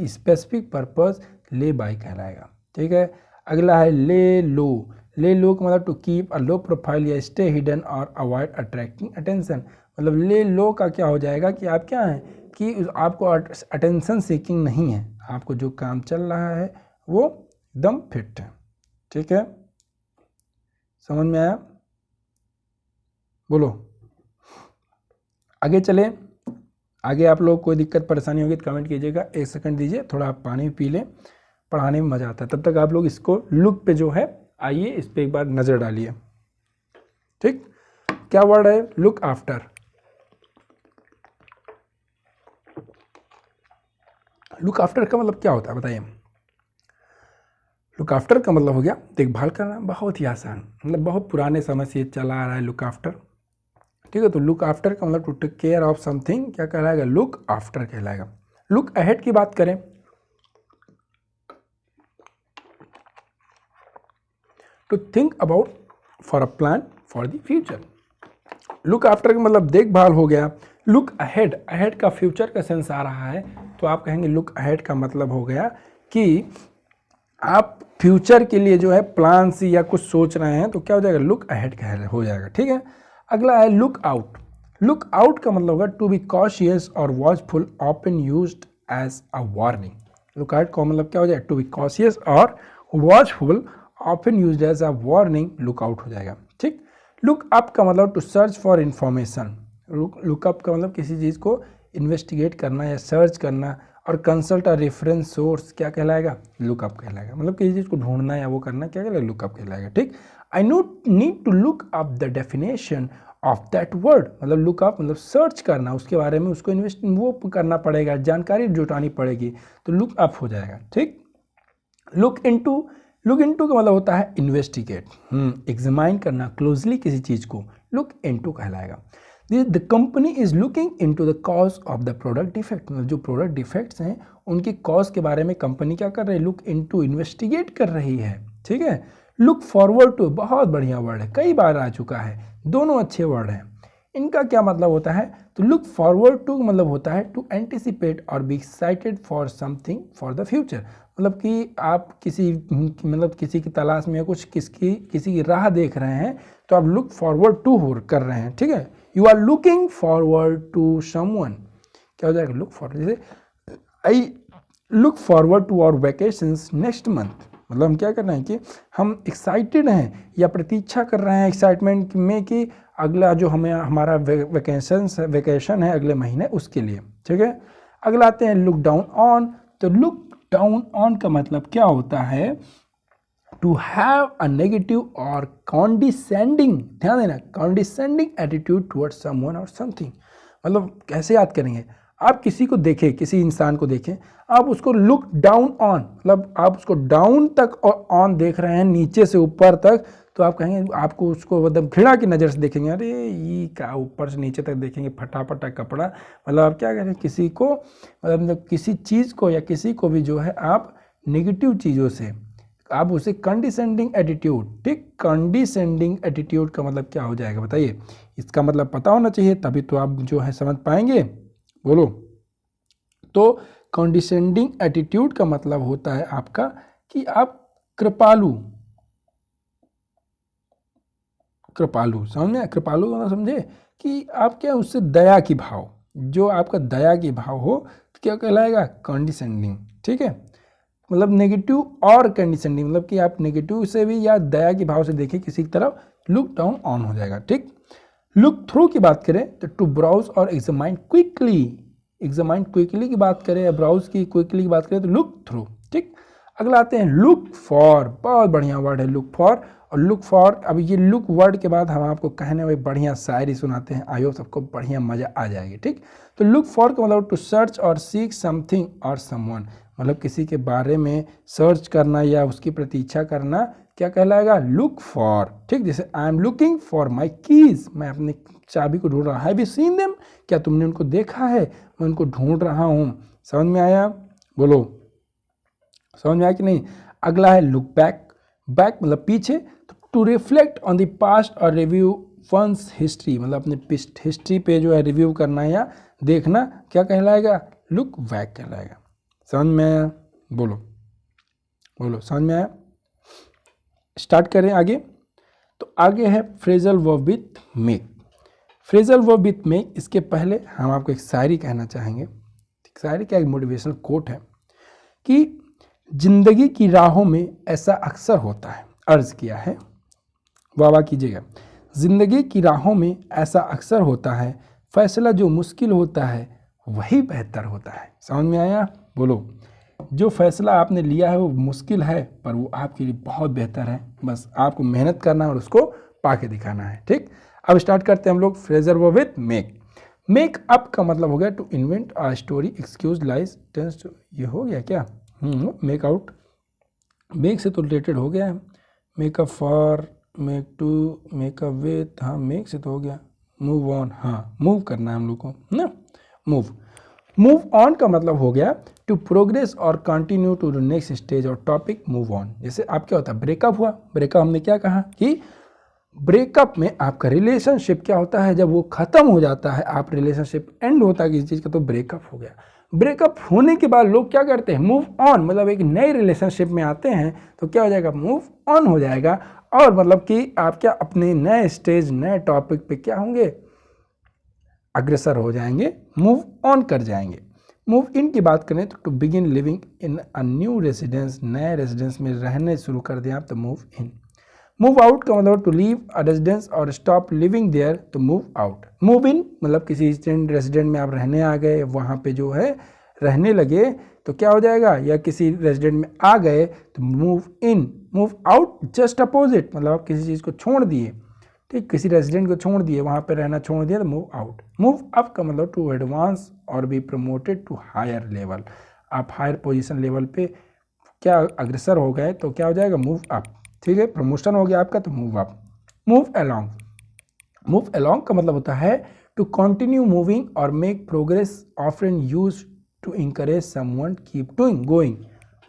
specific purpose ले बाय कहलाएगा। ठीक है, अगला है ले लो। ले लो का मतलब to keep a low profile या स्टे हिडन और अवॉइड अट्रैक्टिंग अटेंशन। मतलब ले लो का क्या हो जाएगा कि आप क्या हैं कि आपको अटेंशन सीकिंग नहीं है, आपको जो काम चल रहा है वो एकदम फिट है। ठीक है, समझ में आया, बोलो। आगे चले, आगे आप लोग कोई दिक्कत परेशानी होगी तो कमेंट कीजिएगा। 1 सेकंड दीजिए, थोड़ा आप पानी पी लें, पढ़ाने में मज़ा आता है। तब तक आप लोग इसको लुक पे जो है आइए इस पे एक बार नज़र डालिए। ठीक, क्या वर्ड है, लुक आफ्टर। लुक आफ्टर का मतलब क्या होता है बताइए। लुक आफ्टर का मतलब हो गया देखभाल करना, बहुत ही आसान, मतलब बहुत पुराने समय से ये चला आ रहा है लुक आफ्टर। ठीक है, तो लुक आफ्टर का मतलब to take care of something क्या कहलाएगा, लुक आफ्टर कहलाएगा। लुक अहेड की बात करें, to think about for a plan for the future. Look after का मतलब देखभाल हो गया। लुक अहेड, अहेड का फ्यूचर का सेंस आ रहा है, तो आप कहेंगे लुक अहेड का मतलब हो गया कि आप फ्यूचर के लिए जो है प्लान से या कुछ सोच रहे हैं, तो क्या हो जाएगा, लुक अहेड हो जाएगा। ठीक है, अगला है लुक आउट। लुक आउट का मतलब होगा टू बी कॉशियस और watchful, often used as a warning. Look out का मतलब क्या हो जाएगा, टू बी कॉशियस और watchful, often used as a warning, look out हो जाएगा। ठीक, लुक अप का मतलब to search for information. Look up का मतलब किसी चीज़ को इन्वेस्टिगेट करना या सर्च करना, और कंसल्ट अ रेफरेंस सोर्स क्या कहलाएगा, लुकअप कहलाएगा। मतलब किसी चीज़ को ढूंढना या वो करना क्या कहलाएगा, लुकअप कहलाएगा। ठीक, I need to look up the definition of that word, मतलब लुकअप मतलब सर्च करना उसके बारे में, उसको वो करना पड़ेगा, जानकारी जुटानी पड़ेगी, तो लुक अप हो जाएगा। ठीक, लुक इनटू का मतलब होता है इन्वेस्टिगेट, एग्जामाइन करना क्लोजली किसी चीज़ को, लुक इनटू कहलाएगा। The company is looking into the cause of the product defect, मतलब जो प्रोडक्ट डिफेक्ट्स हैं उनकी कॉज के बारे में कंपनी क्या कर रही है, लुक इनटू इन्वेस्टिगेट कर रही है। ठीक है, लुक फॉरवर्ड टू बहुत बढ़िया वर्ड है, कई बार आ चुका है, दोनों अच्छे वर्ड हैं। इनका क्या मतलब होता है, तो लुक फॉरवर्ड टू मतलब होता है टू एंटिसिपेट और be excited for something for the future, मतलब कि आप किसी की तलाश में कुछ किसी की राह देख रहे हैं, तो आप लुक फॉरवर्ड टू कर रहे हैं। ठीक है, you are looking forward to someone, क्या हो जाएगा, लुक फॉरवर्ड। जैसे I look forward to our vacations next month, मतलब हम क्या कर रहे हैं कि हम एक्साइटेड हैं या प्रतीक्षा कर रहे हैं एक्साइटमेंट में कि अगला जो हमारा वेकेशन है अगले महीने उसके लिए। ठीक है, अगला आते हैं लुक डाउन ऑन। तो लुक डाउन ऑन का मतलब क्या होता है, टू हैव अ नेगेटिव और कॉन्डिसेंडिंग, ध्यान देना, कॉन्डिसेंडिंग एटीट्यूड टुवर्ड्स समवन और समथिंग। मतलब कैसे याद करेंगे, आप किसी को देखें, किसी इंसान को देखें, आप उसको लुक डाउन ऑन, मतलब आप उसको डाउन तक और ऑन देख रहे हैं, नीचे से ऊपर तक, तो आप कहेंगे, आपको उसको मतलब घृणा की नज़र से देखेंगे, अरे ये क्या, ऊपर से नीचे तक देखेंगे, फटाफटा कपड़ा, मतलब आप क्या करें, किसी को मतलब किसी चीज़ को या किसी को भी जो है आप नेगेटिव चीज़ों से आप उसे कंडिसेंडिंग एटीट्यूड। ठीक, कंडिसेंडिंग एटीट्यूड का मतलब क्या हो जाएगा बताइए, इसका मतलब पता होना चाहिए तभी तो आप जो है समझ पाएंगे, बोलो। तो कंडिसेंडिंग एटीट्यूड का मतलब होता है आपका कि आप कृपालु, समझ में, कृपालु समझे कि आप क्या उससे दया की भाव, जो आपका दया की भाव हो क्या कहलाएगा, कंडिशनिंग। ठीक है, मतलब नेगेटिव और कंडीशनिंग, मतलब कि आप नेगेटिव से भी या दया के भाव से देखिए किसी की तरफ, लुक डाउन ऑन हो जाएगा। ठीक, लुक थ्रू की बात करें तो टू ब्राउज और एग्जामाइन क्विकली, एग्जामाइन क्विकली की बात करें या ब्राउज की क्विकली की बात करें तो लुक थ्रू। ठीक, अगला आते हैं लुक फॉर, बहुत बढ़िया वर्ड है लुक फॉर। और लुक फॉर, अब ये लुक वर्ड के बाद हम आपको कहने में बढ़िया शायरी सुनाते हैं, आई होप सबको बढ़िया मजा आ जाएगी। ठीक, तो लुक फॉर का मतलब टू सर्च और सीक समथिंग और समवन, मतलब किसी के बारे में सर्च करना या उसकी प्रतीक्षा करना क्या कहलाएगा, लुक फॉर। ठीक, जैसे I am looking for my keys, मैं अपनी चाबी को ढूंढ रहा हूँ। हैव यू सीन देम, क्या तुमने उनको देखा है, मैं उनको ढूंढ रहा हूँ। समझ में आया, बोलो समझ में आया कि नहीं। अगला है लुक बैक, बैक मतलब पीछे, तो to reflect on the past और रिव्यू वंस हिस्ट्री, मतलब अपने हिस्ट्री पे जो है रिव्यू करना या देखना क्या कहलाएगा, लुक बैक कहलाएगा। समझ में आया, बोलो बोलो समझ में आया। स्टार्ट करें आगे, तो आगे है phrasal verb with make. Phrasal verb with make, इसके पहले हम आपको एक शायरी कहना चाहेंगे। शायरी क्या, एक मोटिवेशनल कोट है कि जिंदगी की राहों में ऐसा अक्सर होता है, अर्ज किया है, वाह कीजिएगा, जिंदगी की राहों में ऐसा अक्सर होता है, फैसला जो मुश्किल होता है वही बेहतर होता है। समझ में आया, बोलो, जो फैसला आपने लिया है वो मुश्किल है पर वो आपके लिए बहुत बेहतर है, बस आपको मेहनत करना है और उसको पाके दिखाना है। ठीक, अब स्टार्ट करते हैं हम लोग phrasal verb with make. Make up का मतलब हो गया to invent a story, excuse, lies, tense, ये हो गया क्या, मेक आउट, मेक से तो रिलेटेड हो गया है, make up for, make to, make up with, हाँ मेक से तो हो गया, मूव ऑन, हाँ मूव करना है हम लोग को ना, मूव। मूव ऑन का मतलब हो गया टू प्रोग्रेस और continue to the next stage और टॉपिक, मूव ऑन। जैसे आप क्या होता है, ब्रेकअप हुआ, ब्रेकअप हमने क्या कहा कि ब्रेकअप में आपका रिलेशनशिप क्या होता है, जब वो खत्म हो जाता है, आप रिलेशनशिप एंड होता है किसी चीज़ का, तो ब्रेकअप हो गया। ब्रेकअप होने के बाद लोग क्या करते हैं, मूव ऑन, मतलब एक नए रिलेशनशिप में आते हैं तो क्या हो जाएगा, मूव ऑन हो जाएगा। और मतलब कि आप क्या अपने नए स्टेज, नए टॉपिक पे क्या होंगे, अग्रसर हो जाएंगे, मूव ऑन कर जाएंगे। मूव इन की बात करें तो to begin living in a new residence, नए रेजिडेंस में रहने शुरू कर दें आप, तो मूव इन। मूव आउट का मतलब टू लीव अ रेजिडेंस और स्टॉप लिविंग देयर, तो मूव आउट। मूव इन मतलब किसी रेजिडेंट में आप रहने आ गए, वहाँ पे जो है रहने लगे तो क्या हो जाएगा, या किसी रेजिडेंट में आ गए तो move in. Move out just opposite, मतलब आप किसी चीज़ को छोड़ दिए, ठीक, किसी रेजिडेंट को छोड़ दिए, वहाँ पे रहना छोड़ दिया, तो मूव आउट। मूव अप का मतलब टू एडवांस और be promoted to higher level, आप हायर पोजीशन लेवल पे क्या अग्रसर हो गए तो क्या हो जाएगा, मूव अप। ठीक है, प्रमोशन हो गया आपका तो move up. Move along, move along का मतलब होता है टू कंटिन्यू मूविंग और make progress, often use to encourage someone keep doing going.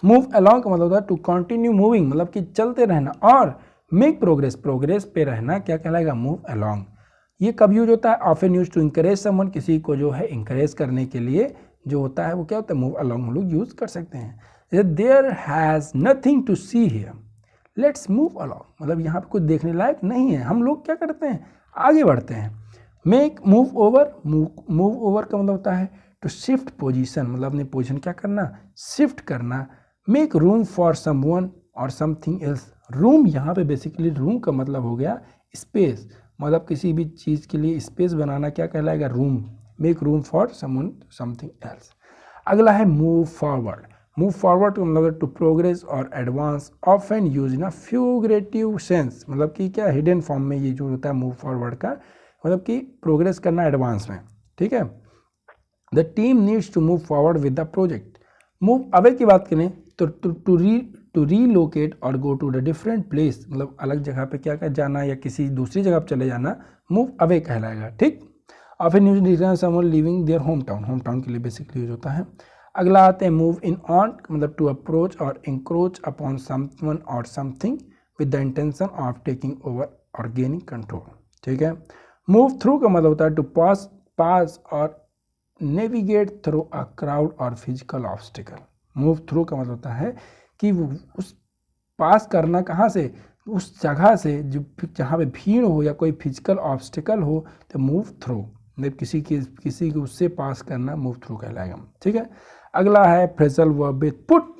Move along का मतलब होता है टू कंटिन्यू मूविंग, मतलब कि चलते रहना, और मेक प्रोग्रेस, प्रोग्रेस पे रहना क्या कहलाएगा, मूव अलोंग। ये कब यूज होता है, often use to encourage someone, किसी को जो है इंकरेज करने के लिए जो होता है वो क्या होता है, मूव अलोंग हम लोग यूज कर सकते हैं। जैसे there has nothing to see here, let's move along, मतलब यहाँ पे कुछ देखने लायक नहीं है, हम लोग क्या करते हैं, आगे बढ़ते हैं। Make move over, move over का मतलब होता है टू शिफ्ट पोजीशन, मतलब अपनी पोजीशन क्या करना, शिफ्ट करना। मेक रूम फॉर समवन और समथिंग एल्स, रूम यहाँ पे बेसिकली रूम का मतलब हो गया स्पेस, मतलब किसी भी चीज़ के लिए स्पेस बनाना क्या कहलाएगा, room. Make room for someone something else. अगला है मूव फॉरवर्ड। मूव फॉरवर्ड का मतलब टू प्रोग्रेस और advance, often use in a figurative sense, मतलब कि क्या हिडन फॉर्म में ये जो होता है मूव फॉरवर्ड का मतलब कि प्रोग्रेस करना एडवांस में। ठीक है, the team needs to move forward with the project. Move away की बात करें तो टू रीलोकेट और go to the different place, मतलब अलग जगह पे क्या कर जाना या किसी दूसरी जगह पे चले जाना, मूव अवे कहलाएगा। ठीक, often use return someone living their home town, home town के लिए बेसिकली यूज होता है। अगला आते हैं मूव इन ऑन, मतलब टू अप्रोच और इंक्रोच अपॉन समवन और something with the intention of taking over और गेनिंग कंट्रोल। ठीक है, मूव थ्रू का मतलब होता है टू पास और नेविगेट थ्रू अ क्राउड और फिजिकल ऑब्स्टिकल। मूव थ्रू का मतलब होता है कि उस पास करना कहाँ से, उस जगह से जो जहाँ पे भीड़ हो या कोई फिजिकल ऑब्स्टिकल हो, तो मूव थ्रू। मतलब किसी को उससे पास करना मूव थ्रू कहलाएगा, ठीक है। अगला है phrasal verb with put.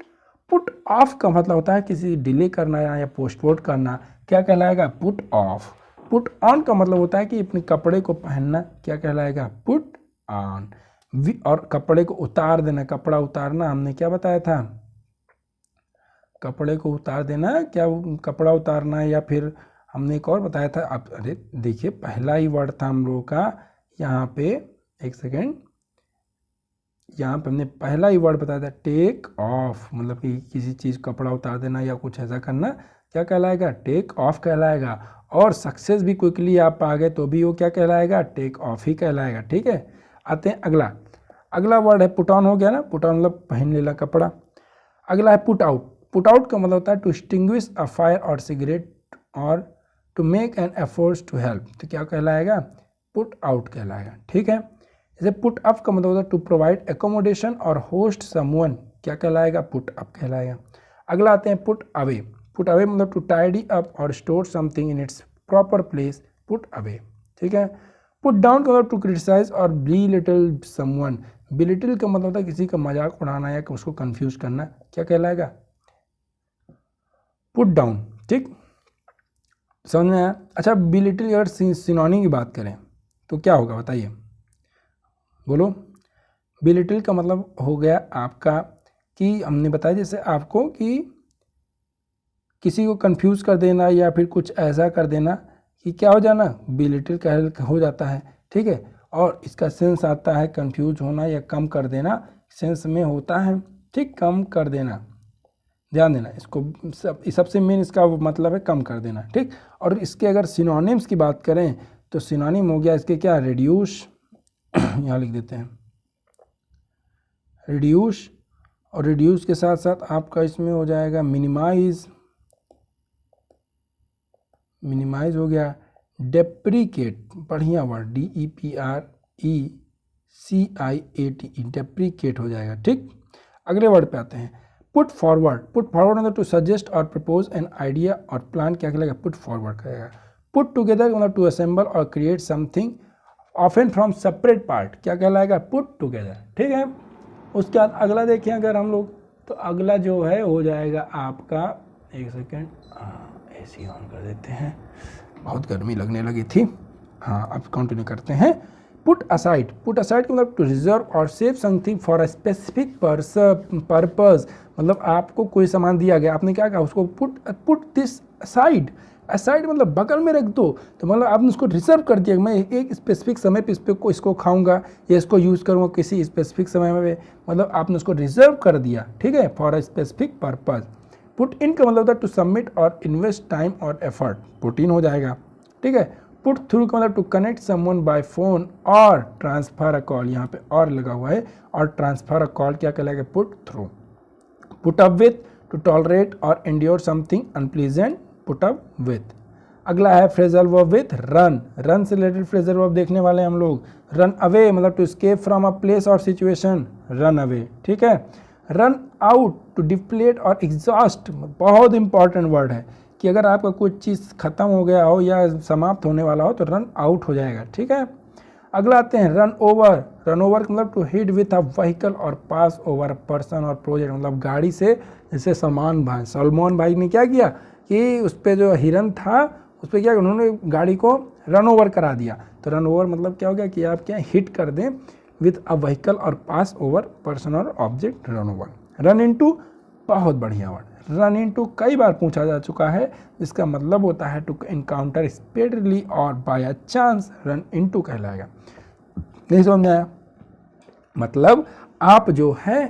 Put off का मतलब होता है किसी डिले करना या पोस्टपोन करना, क्या कहलाएगा, पुट ऑफ। पुट ऑन का मतलब होता है कि अपने कपड़े को पहनना, क्या कहलाएगा, पुट ऑन। और कपड़े को उतार देना, कपड़ा उतारना हमने क्या बताया था, कपड़े को उतार देना, क्या कपड़ा उतारना, या फिर हमने एक और बताया था। अब अरे देखिए पहला ही वर्ड था हम लोगों का यहाँ पे, एक सेकेंड, यहाँ पे हमने पहला ही वर्ड बताया था टेक ऑफ, मतलब कि किसी चीज़ कपड़ा उतार देना या कुछ ऐसा करना, क्या कहलाएगा, टेक ऑफ कहलाएगा। और सक्सेस भी क्विकली आप आ गए तो भी वो क्या कहलाएगा, टेक ऑफ ही कहलाएगा, ठीक है। आते हैं अगला वर्ड है पुट ऑन, हो गया ना, पुट ऑन मतलब पहन लेना कपड़ा। अगला है पुट आउट। पुट आउट का मतलब होता है टू एक्सटिंग्विश अ फायर और सिगरेट और to make an efforts to help, तो क्या कहलाएगा, पुट आउट कहलाएगा, ठीक है। जैसे पुट अप का मतलब होता है टू प्रोवाइड एकोमोडेशन और होस्ट समवन, क्या कहलाएगा, पुट अप कहलाएगा। अगला आते हैं पुट अवे। पुट अवे मतलब टू टाइडी अप और store something in its proper place, put away, ठीक है। पुट डाउन का मतलब टू क्रिटिसाइज और बिलिटल समवन। बिलिटल का मतलब होता है किसी का मजाक उड़ाना या उसको कंफ्यूज करना, क्या कहलाएगा, पुट डाउन, ठीक, समझ में आया। अच्छा बिलिटल अगर सिनोनिम की बात करें तो क्या होगा बताइए, बोलो। बिलिटल का मतलब हो गया आपका कि हमने बताया जैसे आपको कि किसी को कंफ्यूज कर देना या फिर कुछ ऐसा कर देना कि क्या हो जाना, बिलिटल कह हो जाता है, ठीक है। और इसका सेंस आता है कंफ्यूज होना या कम कर देना, सेंस में होता है, ठीक, कम कर देना, ध्यान देना इसको, सबसे मेन इसका मतलब है कम कर देना, ठीक। और इसके अगर सिनोनिम्स की बात करें तो सिनोनिम हो गया इसके क्या, रिड्यूस, यहाँ लिख देते हैं रिड्यूस, और रिड्यूस के साथ साथ आपका इसमें हो जाएगा मिनिमाइज, मिनिमाइज हो गया, डेप्रीकेट, बढ़िया वर्ड, DEPRECIATE, डेप्रीकेट हो जाएगा, ठीक। अगले वर्ड पे आते हैं पुट फॉरवर्ड। पुट फॉरवर्ड मतलब टू सजेस्ट और प्रपोज एन आइडिया और प्लान, क्या कहलाएगा, पुट फॉरवर्ड करेगा। पुट टुगेदर मतलब टू असेंबल और create something often from separate part, क्या कहलाएगा, पुट टुगेदर, ठीक है। उसके बाद अगला देखें अगर हम लोग, तो अगला जो है हो जाएगा आपका, एक सेकेंड, AC ऑन कर देते हैं, बहुत गर्मी लगने लगी थी, हाँ अब कंटिन्यू करते हैं। Put aside. पुट असाइड का मतलब टू रिजर्व और save something for a specific purpose, मतलब आपको कोई सामान दिया गया, आपने क्या कहा उसको पुट दिस असाइड। असाइड मतलब बगल में रख दो, तो मतलब आपने उसको रिजर्व कर दिया, मैं एक स्पेसिफिक समय पे इसको खाऊंगा या इसको यूज़ करूँगा किसी स्पेसिफिक समय में, मतलब आपने उसको रिजर्व कर दिया, ठीक है, for a specific purpose. Put in का मतलब होता है टू सबमिट और इन्वेस्ट टाइम और एफर्ट, पुट इन हो जाएगा, ठीक है। पुट थ्रू का मतलब to connect someone by phone और ट्रांसफर अ कॉल, यहाँ पे और लगा हुआ है, और ट्रांसफर अ कॉल क्या कहलाएगा, put through. Put up with to tolerate और endure something unpleasant, put up with. अगला है phrasal verb with run. Run से रिलेटेड फ्रेजल वर्ब देखने वाले हैं हम लोग। रन अवे मतलब to escape from a place और सिचुएशन, रन अवे, ठीक है। रन आउट टू डिप्लेट और एग्जॉस्ट, बहुत इंपॉर्टेंट वर्ड है कि अगर आपका कुछ चीज़ खत्म हो गया हो या समाप्त होने वाला हो तो रन आउट हो जाएगा, ठीक है। अगला आते हैं रन ओवर। रन ओवर का मतलब to hit with a vehicle और पास ओवर अ पर्सन और प्रोजेक्ट, मतलब गाड़ी से, जैसे सलमान भाई ने क्या किया कि उस पर जो हिरन था उस पर क्या उन्होंने गाड़ी को रन ओवर करा दिया, तो रन ओवर मतलब क्या हो गया कि आप क्या हिट कर दें विथ अ व्हीकल और पास ओवर पर्सन और object, run over. Run into, बहुत बढ़िया वर्ड, रन इनटू कई बार पूछा जा चुका है, जिसका मतलब होता है टू इनकाउंटर स्पीडली और by a chance, run into कहलाएगा। नहीं समझ में आया, मतलब आप जो है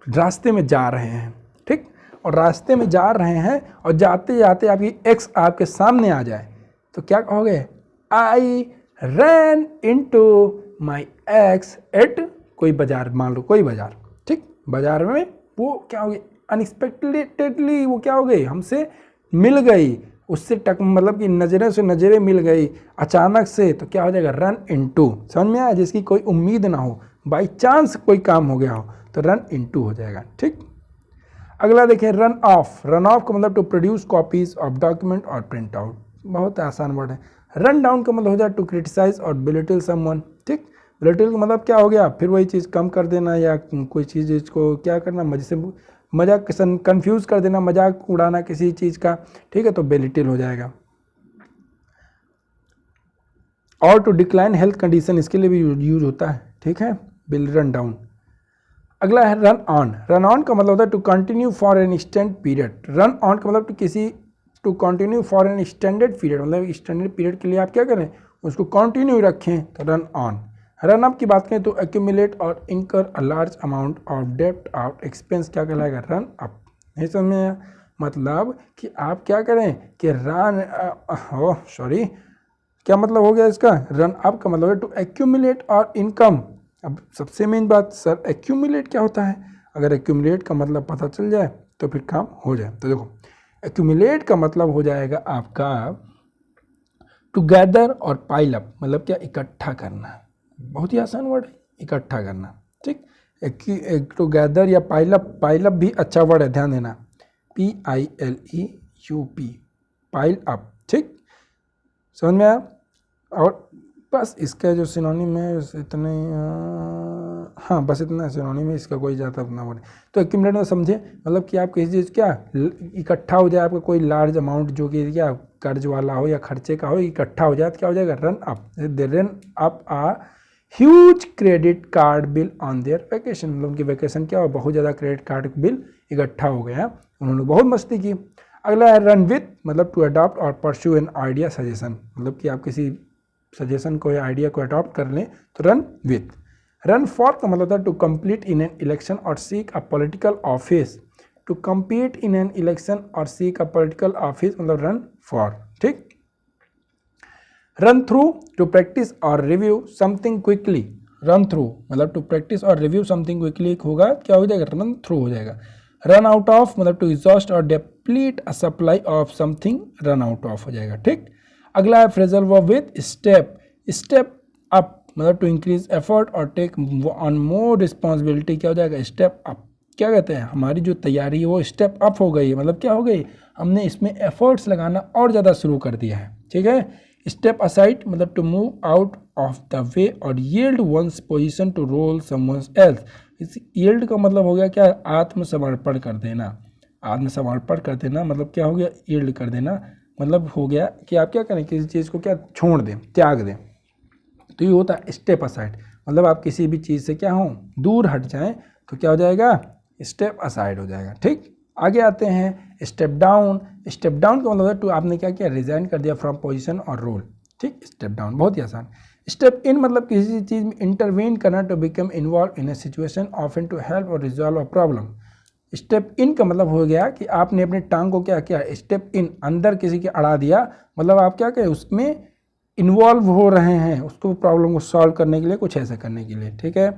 रास्ते में जा रहे हैं, ठीक, और रास्ते में जा रहे हैं और जाते जाते आपकी एक्स आपके सामने आ जाए तो क्या कहोगे, I ran into my ex at कोई बाजार, मान लो कोई बाजार, ठीक, बाजार में वो क्या हो गई, अनएक्सपेक्टेडली वो क्या हो गई, हमसे मिल गई, उससे मतलब कि नज़रें से नज़रें मिल गई अचानक से, तो क्या हो जाएगा, रन इनटू। समझ में आया, जिसकी कोई उम्मीद ना हो, बाई चांस कोई काम हो गया हो तो रन इनटू हो जाएगा, ठीक। अगला देखिए रन ऑफ। रन ऑफ का मतलब to produce copies of document और प्रिंट आउट, बहुत आसान वर्ड है। रन डाउन का मतलब हो जाए टू क्रिटिसाइज और बिलिटिल समवन, ठीक। वोलेटिल का मतलब क्या हो गया, फिर वही चीज़ कम कर देना या कोई चीज़ इसको क्या करना, मजे से मजाक कंफ्यूज कर देना, मजाक उड़ाना किसी चीज़ का, ठीक है, तो बेलिटिल हो जाएगा। और टू डिक्लाइन हेल्थ कंडीशन, इसके लिए भी यूज होता है, ठीक है, विल रन डाउन। अगला है रन ऑन। रन ऑन का मतलब होता है to continue for an extend period. Run on का मतलब to continue for an extended period, मतलब एक्सटेंडेड पीरियड के लिए आप क्या करें, उसको कंटिन्यू रखें, तो रन ऑन। रन अप की बात करें तो एक्यूमुलेट और incur a large amount of डेप्ट आउट एक्सपेंस, क्या कहलाएगा, रन अप। नहीं समझ में आया? मतलब कि आप क्या करें कि क्या मतलब हो गया इसका, रन अप का मतलब है टू एक्यूमुलेट और इनकम। अब सबसे मेन बात, सर एक्यूमुलेट क्या होता है, अगर एक्यूमुलेट का मतलब पता चल जाए तो फिर काम हो जाए। तो देखो एक्यूमुलेट का मतलब हो जाएगा आपका टू गैदर और पाइल अप, मतलब क्या, इकट्ठा करना, बहुत ही आसान वर्ड है, इकट्ठा करना, ठीक। टू गैदर या पाइल अप भी अच्छा वर्ड है, ध्यान देना, PILEUP, पाइल अप, ठीक, समझ में आया? और बस इसका जो सिनोनिम है इतने, हाँ बस इतना सिनोनिम है, इसका कोई ज़्यादा अपना वर्ड। तो एक्यूमुलेट में समझे, मतलब कि आप किसी चीज़ क्या इकट्ठा हो जाए, आपका कोई लार्ज अमाउंट जो कि क्या कर्ज वाला हो या खर्चे का हो, इकट्ठा हो जाए तो क्या हो जाएगा, run up. They run up a huge credit card bill on their vacation, मतलब उनकी वैकेशन क्या हो, बहुत ज़्यादा क्रेडिट कार्ड बिल इकट्ठा हो गया, उन्होंने बहुत मस्ती की। अगला है रन विथ, मतलब टू अडॉप्ट और परस्यू एन आइडिया सजेशन, मतलब कि आप किसी सजेशन को या आइडिया को अडॉप्ट कर लें, तो रन विथ। रन फॉर का मतलब होता है to compete in an election और seek a political office, to compete in an election और सीक अ पॉलिटिकल ऑफिस, मतलब रन फॉर, ठीक। रन थ्रू टू प्रैक्टिस और review something quickly, run through मतलब टू प्रैक्टिस और review something quickly होगा, क्या हो जाएगा, रन थ्रू हो जाएगा। रन आउट ऑफ मतलब टू एग्जॉस्ट और deplete a supply of something, run out of हो जाएगा, ठीक। अगला है phrasal verb with step. Step up मतलब टू इंक्रीज एफर्ट और टेक ऑन मोर रिस्पॉन्सिबिलिटी, क्या हो जाएगा, स्टेप अप। क्या कहते हैं, हमारी जो तैयारी है वो स्टेप अप हो गई है, मतलब क्या हो गई, हमने इसमें एफर्ट्स लगाना और ज़्यादा शुरू कर दिया है, ठीक है। स्टेप असाइड मतलब to move out of the way और yield one's position to role someone's else. इस यील्ड का मतलब हो गया क्या, आत्मसमर्पण कर देना। आत्मसमर्पण कर देना मतलब क्या हो गया, यील्ड कर देना, मतलब हो गया कि आप क्या करें, किसी चीज़ को क्या छोड़ दें, त्याग दें, तो ये होता है स्टेप असाइड, मतलब आप किसी भी चीज़ से क्या हो, दूर हट जाएं, तो क्या हो जाएगा, स्टेप असाइड हो जाएगा, ठीक। आगे आते हैं स्टेप डाउन। स्टेप डाउन का मतलब है टू, आपने क्या किया, रिजाइन कर दिया फ्रॉम पोजीशन और रोल, ठीक, स्टेप डाउन, बहुत ही आसान। स्टेप इन मतलब किसी चीज़ में इंटरवेन करना, to become involved in a situation often to help और resolve a problem. Step in का मतलब हो गया कि आपने अपने टांग को क्या किया, स्टेप इन, अंदर किसी के अड़ा दिया, मतलब आप क्या करें, उसमें इन्वॉल्व हो रहे हैं, उसको प्रॉब्लम को सॉल्व करने के लिए, कुछ ऐसा करने के लिए, ठीक है।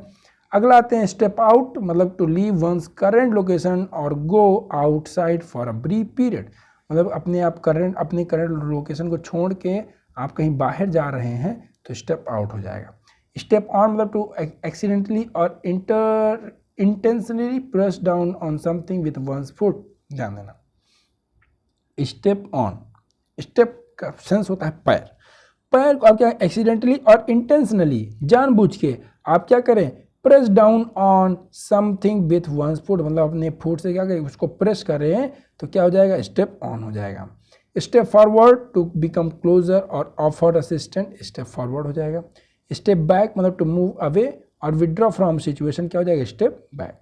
अगला आते हैं स्टेप आउट, मतलब to leave one's current location और go outside for a brief period, मतलब अपने करंट लोकेशन को छोड़ के आप कहीं बाहर जा रहे हैं, तो स्टेप आउट हो जाएगा। स्टेप ऑन मतलब टू एक्सीडेंटली और intentionally press down on something with one's foot, ध्यान देना। स्टेप ऑन, स्टेप का सेंस होता है पैर, पैर को आप क्या एक्सीडेंटली और इंटेंशनली, जानबूझ के आप क्या करें, press down on something with one's foot, मतलब अपने फुट से क्या करें, उसको प्रेस करें, तो क्या हो जाएगा, स्टेप ऑन हो जाएगा। Step forward to become closer और ऑफर असिस्टेंट, स्टेप फॉरवर्ड हो जाएगा। स्टेप बैक मतलब टू मूव अवे और विड्रॉ फ्रॉम सिचुएशन, क्या हो जाएगा, स्टेप बैक।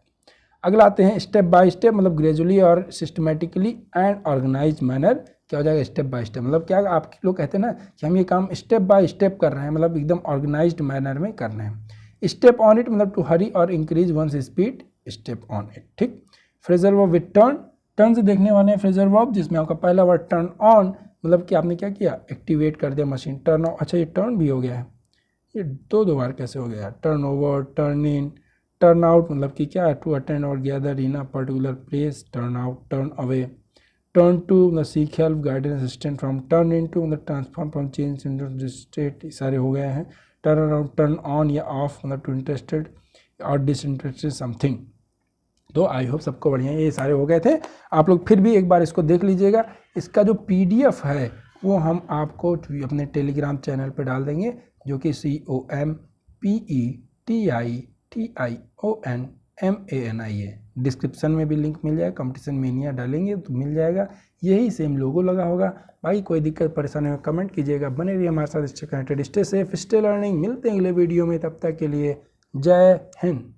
अगला आते हैं स्टेप बाय स्टेप, मतलब ग्रेजुअली और सिस्टमेटिकली एंड ऑर्गेनाइज मैनर, क्या हो जाएगा, स्टेप बाय स्टेप, मतलब क्या आप लोग कहते हैं ना कि हम ये काम स्टेप बाय स्टेप कर रहे हैं, मतलब एकदम ऑर्गेनाइज्ड मैनर में कर रहे हैं। स्टेप ऑन इट मतलब टू हरी और increase one's speed, step on it, ठीक। Phrasal verb with turn, turn से देखने वाले हैं फ्रेजल वर्ब, जिसमें आपका पहला वर्ड टर्न ऑन, मतलब कि आपने क्या किया, एक्टिवेट कर दिया मशीन, टर्न ऑन, अच्छा ये टर्न भी हो गया है, ये दो बार कैसे हो गया, turn over, turn in, turn out मतलब कि क्या है, टू अटेंड और gather in a particular place, turn out, turn away, turn to मतलब seek help guidance assistant from, turn in to मतलब transform from change in state, सारे हो गए हैं। टर्न अराउंड, टर्न ऑन या ऑफ मतलब to interested और disinterested something. तो आई होप सबको बढ़िया, ये सारे हो गए थे, आप लोग फिर भी एक बार इसको देख लीजिएगा। इसका जो PDF है वो हम आपको अपने टेलीग्राम चैनल पर डाल देंगे, जो कि PETITIONMANIA। डिस्क्रिप्शन में भी लिंक मिल जाएगा, कंपटीशन मेनिया डालेंगे तो मिल जाएगा, यही सेम लोगो लगा होगा। बाकी कोई दिक्कत परेशानी में कमेंट कीजिएगा, बने रहिए हमारे साथ, stay connected, stay safe, stay learning. मिलते हैं अगले वीडियो में, तब तक के लिए जय हिंद।